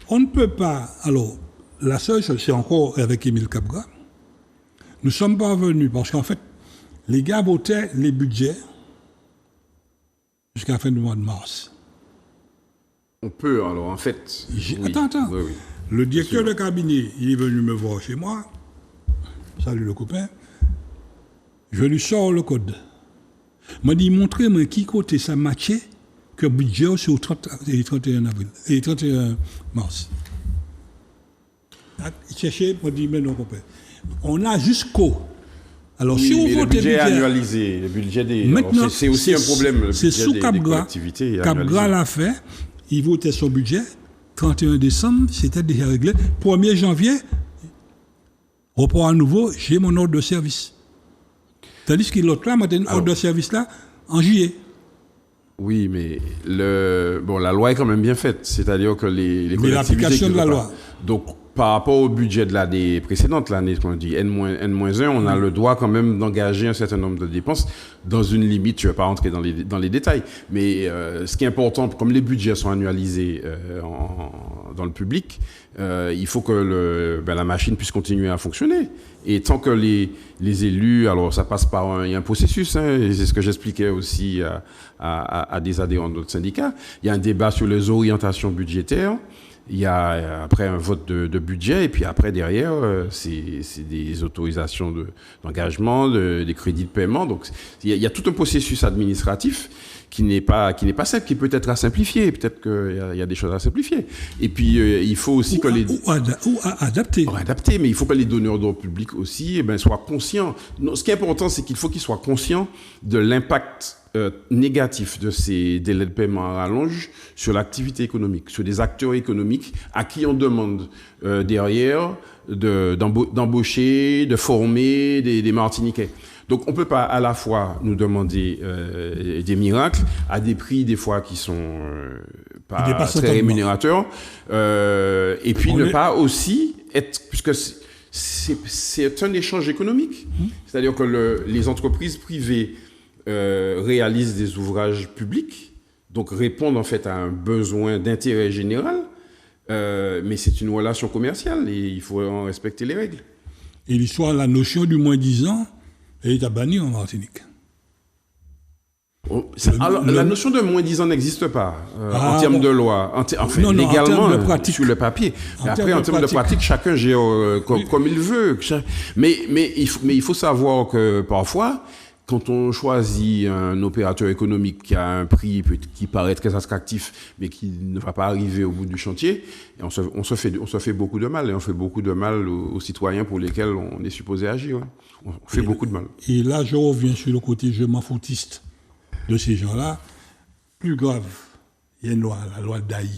On ne peut pas. Alors, la seule chose, c'est encore avec Émile Cabral. Nous sommes parvenus, parce qu'en fait, les gars votaient les budgets jusqu'à la fin du mois de mars. On peut, alors, en fait. Attends. Oui. Le directeur de cabinet, il est venu me voir chez moi. Salut le copain. Je lui sors le code. Il m'a dit, montrez-moi qui côté ça matchait que le budget c'est au 31 avril et 31 mars. Il cherchait, il m'a dit, mais non, copain. On a jusqu'au. Alors, si on vote le budget annualisé, le budget des. Maintenant, c'est aussi un problème. C'est sous Cabral. Cabral a fait, il votait son budget. 31 décembre, c'était déjà réglé. 1er janvier, report à nouveau, j'ai mon ordre de service. Tandis que l'autre là, m'a donné un ordre de service là en juillet. Oui, mais la loi est quand même bien faite. C'est-à-dire que les collectivités... Mais l'application de la loi. Donc, par rapport au budget de l'année précédente, l'année qu'on dit N-1, on a le droit quand même d'engager un certain nombre de dépenses dans une limite. Je ne vais pas rentrer dans les détails. Mais ce qui est important, comme les budgets sont annualisés dans le public, il faut que la machine puisse continuer à fonctionner. Et tant que les élus, alors ça passe par il y a un processus, et c'est ce que j'expliquais aussi à des adhérents de notre syndicat. Il y a un débat sur les orientations budgétaires. Il y a après un vote de budget, et puis après, derrière, c'est des autorisations d'engagement, des crédits de paiement. Donc, il y a tout un processus administratif qui n'est pas simple, qui peut être à simplifier. Peut-être qu'il y a des choses à simplifier. Et puis, il faut aussi que les... Ou à adapter. Adapter, mais il faut que les donneurs d'ordre public aussi soient conscients. Non, ce qui est important, c'est qu'il faut qu'ils soient conscients de l'impact négatif de ces délais de paiement à rallonge sur l'activité économique, sur des acteurs économiques à qui on demande derrière d'embaucher, de former des Martiniquais. Donc on ne peut pas à la fois nous demander des miracles à des prix des fois qui sont pas très rémunérateurs et puis ne pas aussi être... Puisque c'est un échange économique. C'est-à-dire que les entreprises privées réalisent des ouvrages publics, donc répondent en fait à un besoin d'intérêt général, mais c'est une relation commerciale et il faut en respecter les règles. Et l'histoire, la notion du moins 10 ans est bannie en Martinique. La notion de moins 10 ans n'existe pas en termes de loi, légalement, sur le papier. Mais après, en termes de pratique, chacun gère comme il veut. Mais il faut savoir que parfois, quand on choisit un opérateur économique qui a un prix qui paraît très attractif, mais qui ne va pas arriver au bout du chantier, et on se fait beaucoup de mal. Et on fait beaucoup de mal aux citoyens pour lesquels on est supposé agir. Ouais. On fait beaucoup de mal. Et là, je reviens sur le côté je m'en foutiste de ces gens-là. Plus grave, il y a une loi, la loi d'Aï.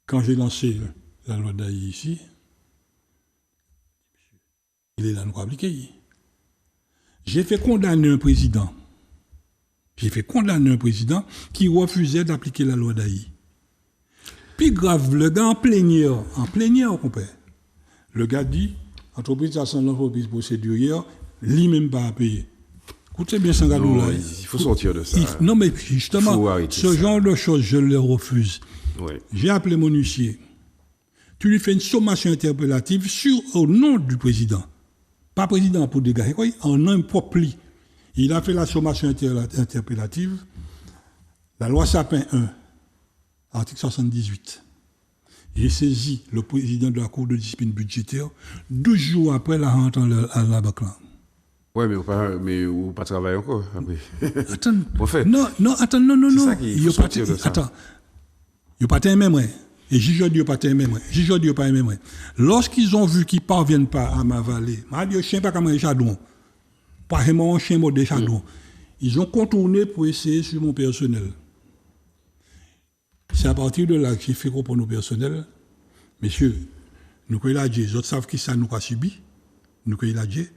Quand j'ai lancé la loi d'Aï ici, il est là, nous appliquer. J'ai fait condamner un président qui refusait d'appliquer la loi d'Aï. Puis grave, le gars en plénière, compère. Le gars dit, entreprise à son entreprise procédurière, lui-même pas à payer. Écoutez bien ça, là. Il faut sortir de ça. Non, mais justement, ce genre de choses, je le refuse. Ouais. J'ai appelé mon huissier. tu lui fais une sommation interpellative au nom du président. Pas président pour dégager, en nom propre. Il a fait la sommation interpellative. La loi Sapin 1, article 78. J'ai saisi le président de la Cour de discipline budgétaire 12 jours après la rentrée à la BAC. Oui, mais vous pas travailler encore. Attends. Non. Il n'y a pas de même. Et juge Dieu pas de même. Juge Dieu pas de même. Lorsqu'ils ont vu qu'ils ne parviennent pas à m'avaler, je ne sais pas comment ils chadon. Pas vraiment un chien de chadon. Ils ont contourné pour essayer sur mon personnel. C'est à partir de là que j'ai fait comprendre au personnel, messieurs, nous croyons la Dieu, les autres savent qui ça nous a subi, nous croyons la Dieu,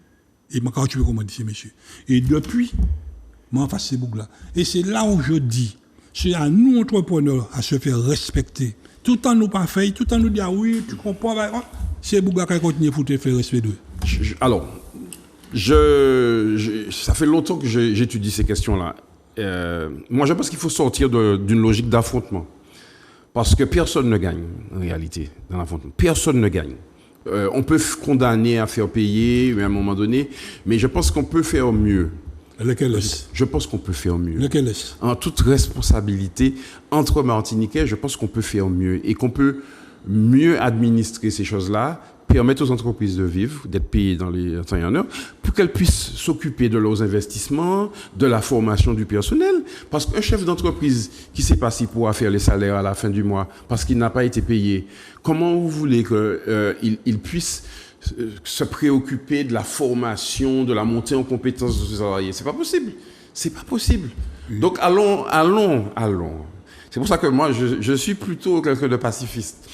et moi, quand tu veux comment dire, messieurs. Et depuis, moi, en face ces boucles-là. Et c'est là où je dis, c'est à nous, entrepreneurs, à se faire respecter. Tout en nous pas fait, tout en nous dire, oui, tu comprends, c'est boucles qui continuent pour te faire respecter. Alors, ça fait longtemps que j'étudie ces questions-là. Moi, je pense qu'il faut sortir d'une logique d'affrontement. Parce que personne ne gagne, en réalité, dans l'affrontement. Personne ne gagne. On peut condamner à faire payer, à un moment donné, mais je pense qu'on peut faire mieux. Lequel est-ce ? Je pense qu'on peut faire mieux. Lequel est-ce ? En toute responsabilité, entre Martiniquais, je pense qu'on peut faire mieux et qu'on peut mieux administrer ces choses-là, permettre aux entreprises de vivre, d'être payées dans les temps et en heure, pour qu'elles puissent s'occuper de leurs investissements, de la formation du personnel. Parce qu'un chef d'entreprise qui ne sait pas s'il pourra faire les salaires à la fin du mois parce qu'il n'a pas été payé, comment vous voulez qu'il puisse se préoccuper de la formation, de la montée en compétences de ses salariés? C'est pas possible. C'est pas possible. Donc allons. C'est pour ça que moi, je suis plutôt quelqu'un de pacifiste.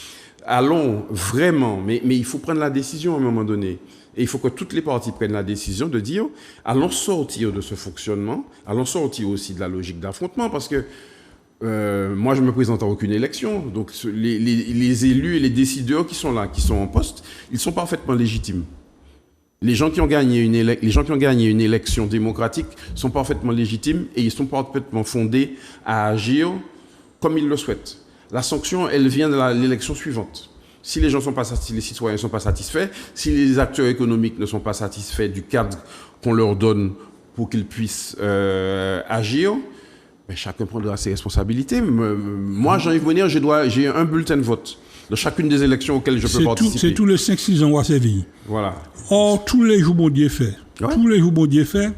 Allons vraiment, mais il faut prendre la décision à un moment donné. Et il faut que toutes les parties prennent la décision de dire, allons sortir de ce fonctionnement, allons sortir aussi de la logique d'affrontement, parce que moi, je ne me présente à aucune élection. Donc, les élus et les décideurs qui sont là, qui sont en poste, ils sont parfaitement légitimes. Les gens qui ont gagné une élection démocratique sont parfaitement légitimes et ils sont parfaitement fondés à agir comme ils le souhaitent. La sanction, elle vient de l'élection suivante. Si les citoyens ne sont pas satisfaits, si les acteurs économiques ne sont pas satisfaits du cadre qu'on leur donne pour qu'ils puissent agir, ben chacun prendra ses responsabilités. Moi, Jean-Yves Bonnier, j'ai un bulletin de vote de chacune des élections auxquelles je peux participer. C'est tous les 5-6 ans où c'est vie. Voilà. Or, tous les jours, bon Dieu fait. Ouais. Tous les jours, bon Dieu fait.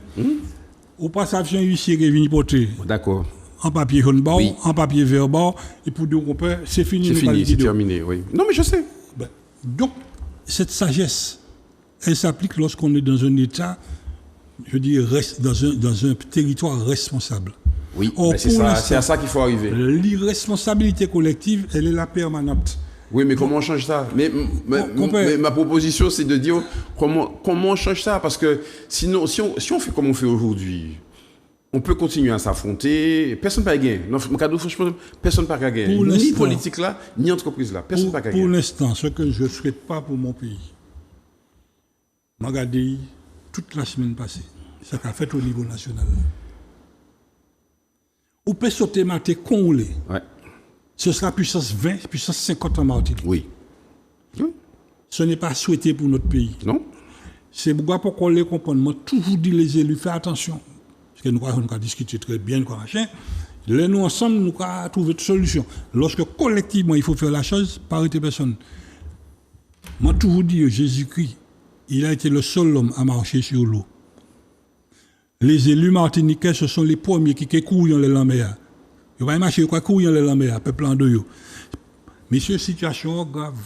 Au passage, un huissier qui est venu porter. D'accord. En papier jaune bord, oui. En papier vert bord, et pour dire qu'on peut, c'est fini. C'est terminé, oui. Non, mais je sais. Donc, cette sagesse, elle s'applique lorsqu'on est dans un État, je dis, dans un territoire responsable. Oui, c'est à ça qu'il faut arriver. L'irresponsabilité collective, elle est la permanente. Oui, mais comment on change ça? Mais ma proposition, c'est de dire comment on change ça? Parce que sinon, si on fait comme on fait aujourd'hui, on peut continuer à s'affronter. Personne n'a gagné. Non, franchement, personne n'a gagné. Ni politique là, ni entreprise là. Personne n'a gagné. Pour l'instant, ce que je ne souhaite pas pour mon pays, je regardé toute la semaine passée, ce qu'a fait au niveau national. On peut sauter maté conroulé. Ouais. Ce sera puissance 20, puissance 50 en Martinique. Oui. Ce n'est pas souhaité pour notre pays. Non. C'est pourquoi on les comprend. Moi, toujours dit les élus, faites attention. Parce que nous avons discuté très bien, machin. Nous, ensemble, nous avons trouvé une solution. Lorsque collectivement, il faut faire la chose, pas arrêter personne. Moi, toujours dit, Jésus-Christ, il a été le seul homme à marcher sur l'eau. Les élus martiniquais, ce sont les premiers qui courent dans les lampes. Ils vont marcher, ils courent dans les lampes, peuple en deux. Messieurs, situation grave.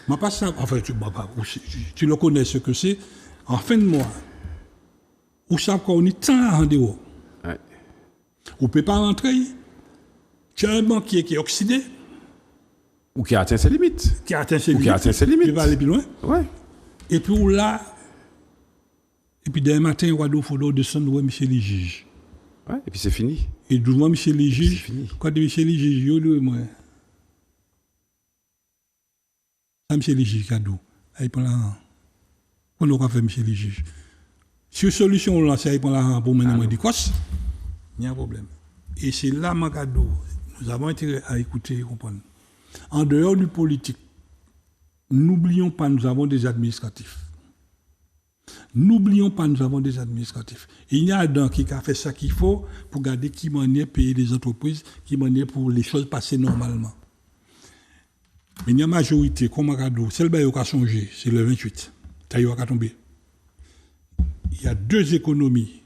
Moi, pas ça. Enfin, tu le connais ce que c'est. En fin de mois, où ça qu'on est tant à rendez-vous. Ouais. On ne peut pas rentrer. Tu as un banquier qui est oxydé. Ou qui a atteint ses limites. Qui a atteint ses limites. Il va aller plus loin. Ouais. Et puis là, et puis demain matin, il faut descendre voir Michel les juges. Ouais, et puis c'est fini. Et devant Michel les juges, quand Michel les juges, moi. Ça, Michel les juges, cadeau. Il prend la. On aura fait Michel les juges. Si une solution, on lance, il prend la pour mener des cosses, il y a un problème. Et c'est là, Macado, nous avons intérêt à écouter et comprendre. En dehors du politique, N'oublions pas, nous avons des administratifs. N'oublions pas, nous avons des administratifs. Et il y a un d'un qui a fait ça qu'il faut pour garder qui manière payer les entreprises, qui manière pour les choses passer normalement. Mais il y a une majorité, comme Agado, celle qui a changé, c'est le 28. Taïwa a tombé. Il y a 2 économies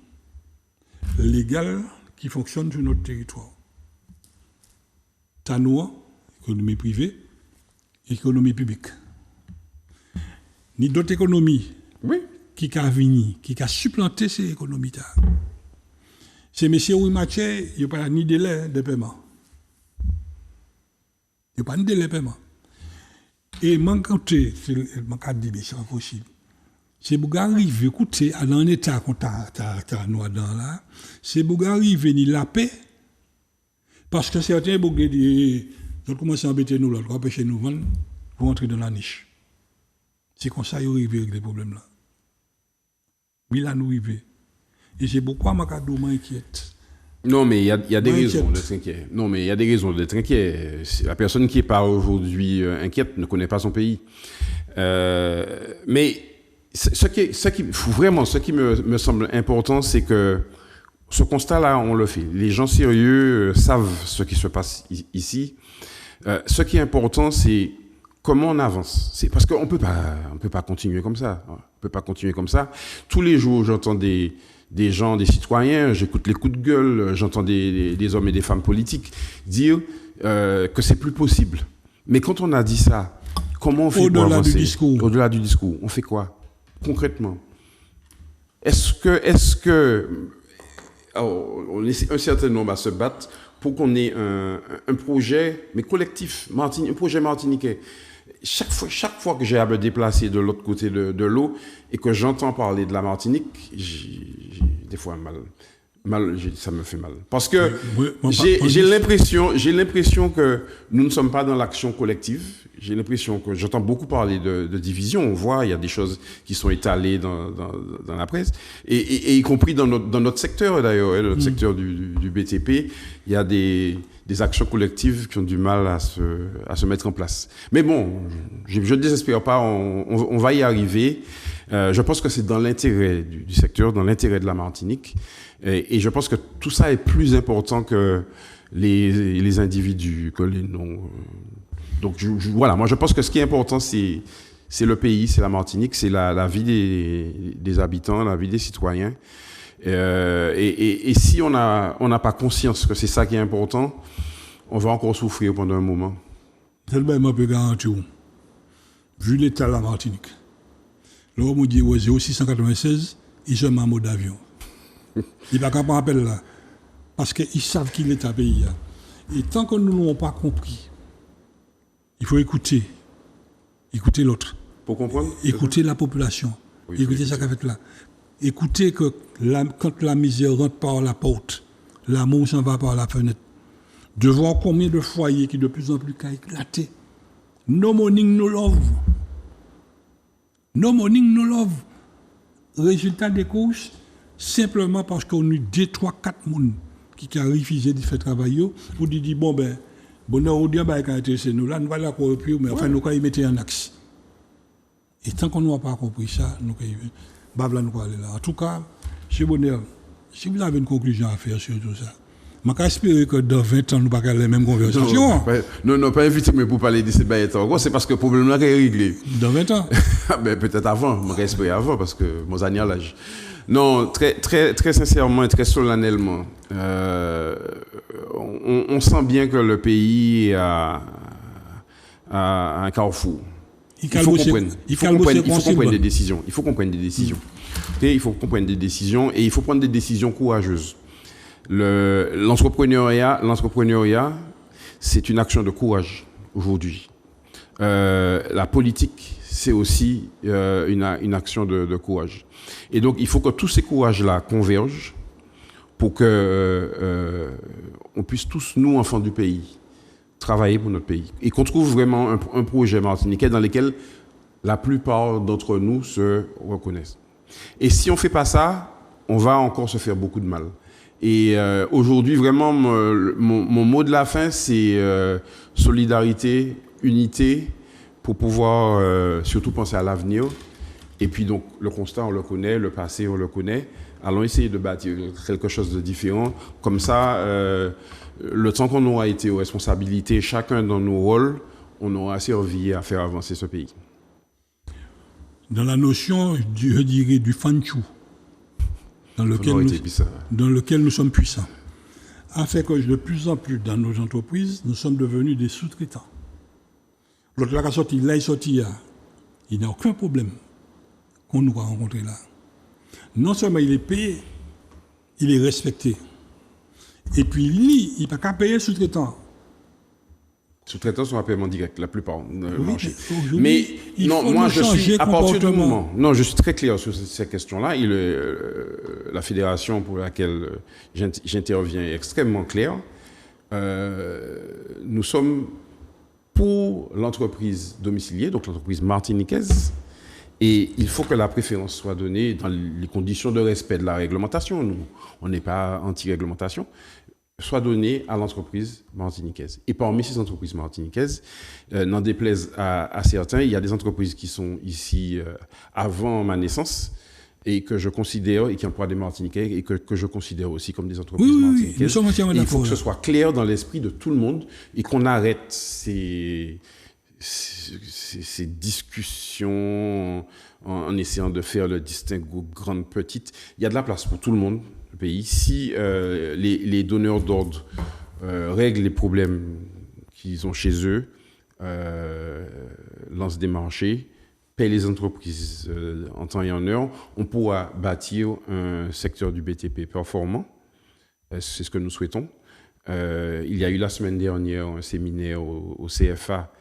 légales qui fonctionnent sur notre territoire. Tanoa, économie privée, économie publique. Ni d'autres économies qui a venu, qui a supplanté ces économies-là. C'est M. Ouimaché, il n'y a pas ni délai de paiement. Il n'y a pas ni délai de paiement. Et manquanté, c'est impossible. C'est pour arriver, écoutez, à un état qu'on t'a noir dans là, c'est pour arriver ni la paix, parce que certains bougués disent, ils ont commencé à embêter nous, l'autre, empêcher nous vendre, pour entrer dans la niche. C'est comme ça qu'ils arrivent avec les problèmes là. Oui, là, nous arrivons. Et c'est pourquoi Macadou m'inquiète. Non, mais il y a des raisons d'être inquiet. Non, mais il y a des raisons d'être inquiet. La personne qui parle aujourd'hui inquiète ne connaît pas son pays. Mais ce qui me semble important, c'est que ce constat-là, on le fait. Les gens sérieux savent ce qui se passe ici. Ce qui est important, c'est comment on avance. C'est parce qu'on peut pas continuer comme ça. On peut pas continuer comme ça. Tous les jours, j'entends des gens, des citoyens, j'écoute les coups de gueule, j'entends des hommes et des femmes politiques dire que c'est plus possible. Mais quand on a dit ça, comment on fait pour avancer ? Au-delà du discours, on fait quoi concrètement ? Est-ce que on est un certain nombre à se battre pour qu'on ait un projet, mais collectif, un projet martiniquais. Chaque fois que j'ai à me déplacer de l'autre côté de l'eau et que j'entends parler de la Martinique, j'ai des fois ça me fait mal. Parce que j'ai l'impression que nous ne sommes pas dans l'action collective. J'ai l'impression que j'entends beaucoup parler de division. On voit, il y a des choses qui sont étalées dans la presse, et y compris dans notre secteur d'ailleurs, notre secteur du BTP, il y a des actions collectives qui ont du mal à se mettre en place. Mais bon, je ne désespère pas, on va y arriver. Je pense que c'est dans l'intérêt du secteur, dans l'intérêt de la Martinique. Et je pense que tout ça est plus important que les individus, que les noms. Donc voilà, moi je pense que ce qui est important, c'est le pays, c'est la Martinique, c'est la vie des habitants, la vie des citoyens. Et si on n'a pas conscience que c'est ça qui est important, on va encore souffrir pendant un moment. Tellement peu garanti, vu l'état de la Martinique. L'homme dit 0696, ils ont un mot d'avion. Il n'a qu'à pas appel là. Parce qu'ils savent qu'il est un pays. Et tant que nous ne l'avons pas compris, il faut écouter l'autre. Pour comprendre ? Écouter la population. Oui, écouter ça qu'a fait là. Écoutez que quand la misère rentre par la porte, l'amour s'en va par la fenêtre. De voir combien de foyers qui de plus en plus éclaté. No morning, no love. No morning, no love. Résultat des courses, simplement parce qu'on a eu 2, 3, 4 personnes qui ont refusé de faire travail, ou de dire, bon ben, bonheur ou bien, bah, quand c'est nous là, nous allons corrompre, mais enfin, nous allons y mettre un axe. Et tant qu'on n'a pas compris ça, nous allons aller là. En tout cas, chez Bonheur, si vous avez une conclusion à faire sur tout ça, je espère que dans 20 ans, nous n'allons pas les mêmes conversations. Non, pas invité pour parler de ces bails. C'est parce que le problème là est réglé. Dans 20 ans ben, peut-être avant, je espère avant, parce que mon année à l'âge. Non, très, très, très sincèrement et très solennellement, on sent bien que le pays a un carrefour. Il faut qu'on prenne des décisions. Il faut qu'on prenne des décisions. Il faut qu'on prenne des décisions et il faut prendre des décisions courageuses. L'entrepreneuriat, c'est une action de courage aujourd'hui. La politique, c'est aussi une action de courage. Et donc, il faut que tous ces courages-là convergent pour que on puisse tous, nous, enfants du pays, travailler pour notre pays. Et qu'on trouve vraiment un projet martiniquais dans lequel la plupart d'entre nous se reconnaissent. Et si on ne fait pas ça, on va encore se faire beaucoup de mal. Et aujourd'hui, vraiment, mon mot de la fin, c'est solidarité, unité, pour pouvoir surtout penser à l'avenir. Et puis donc, le constat, on le connaît, le passé, on le connaît. Allons essayer de bâtir quelque chose de différent. Comme ça, le temps qu'on aura été aux responsabilités, chacun dans nos rôles, on aura servi à faire avancer ce pays. Dans la notion, je dirais, du fanchou, dans lequel nous sommes puissants, a fait que de plus en plus dans nos entreprises, nous sommes devenus des sous-traitants. L'autre là qui a sorti, là il sorti là, il n'y a aucun problème qu'on nous a rencontré là. Non seulement il est payé, il est respecté. Et puis lui, il n'a pas qu'à payer le sous-traitant. Les sous-traitants sont à paiement direct, la plupart du marché. Mais non, moi je suis à partir du moment. Non, je suis très clair sur ces questions-là. La fédération pour laquelle j'interviens est extrêmement claire. Nous sommes pour l'entreprise domiciliée, donc l'entreprise martiniquaise. Et il faut que la préférence soit donnée dans les conditions de respect de la réglementation. Nous, on n'est pas anti-réglementation. Soit donnée à l'entreprise martiniquaise. Et parmi ces entreprises martiniquaises, n'en déplaise à certains, il y a des entreprises qui sont ici avant ma naissance et que je considère, et qui emploient des Martiniquais, et que je considère aussi comme des entreprises martiniquaises. Et il faut que ce soit clair dans l'esprit de tout le monde et qu'on arrête ces discussions en essayant de faire le distinguo grande-petite. Il y a de la place pour tout le monde. Pays. Si les donneurs d'ordre règlent les problèmes qu'ils ont chez eux, lancent des marchés, payent les entreprises en temps et en heure, on pourra bâtir un secteur du BTP performant. C'est ce que nous souhaitons. Il y a eu la semaine dernière un séminaire au CFA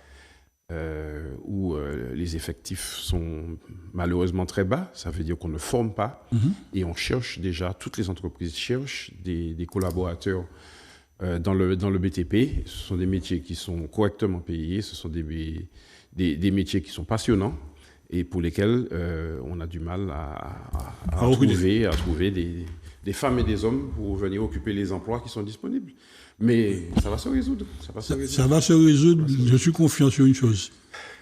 où les effectifs sont malheureusement très bas. Ça veut dire qu'on ne forme pas et on cherche déjà, toutes les entreprises cherchent des collaborateurs dans le BTP. Ce sont des métiers qui sont correctement payés, ce sont des métiers qui sont passionnants et pour lesquels on a du mal à trouver des femmes et des hommes pour venir occuper les emplois qui sont disponibles. Mais ça va se résoudre. Ça va se résoudre. Je suis confiant sur une chose.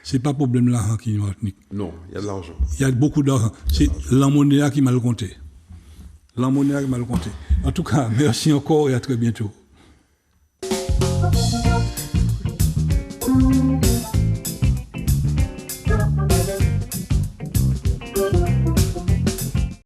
C'est pas problème là qui est Martinique. Non, il y a de l'argent. Il y a beaucoup d'argent. C'est l'ammonia qui m'a le compté. En tout cas, merci encore et à très bientôt.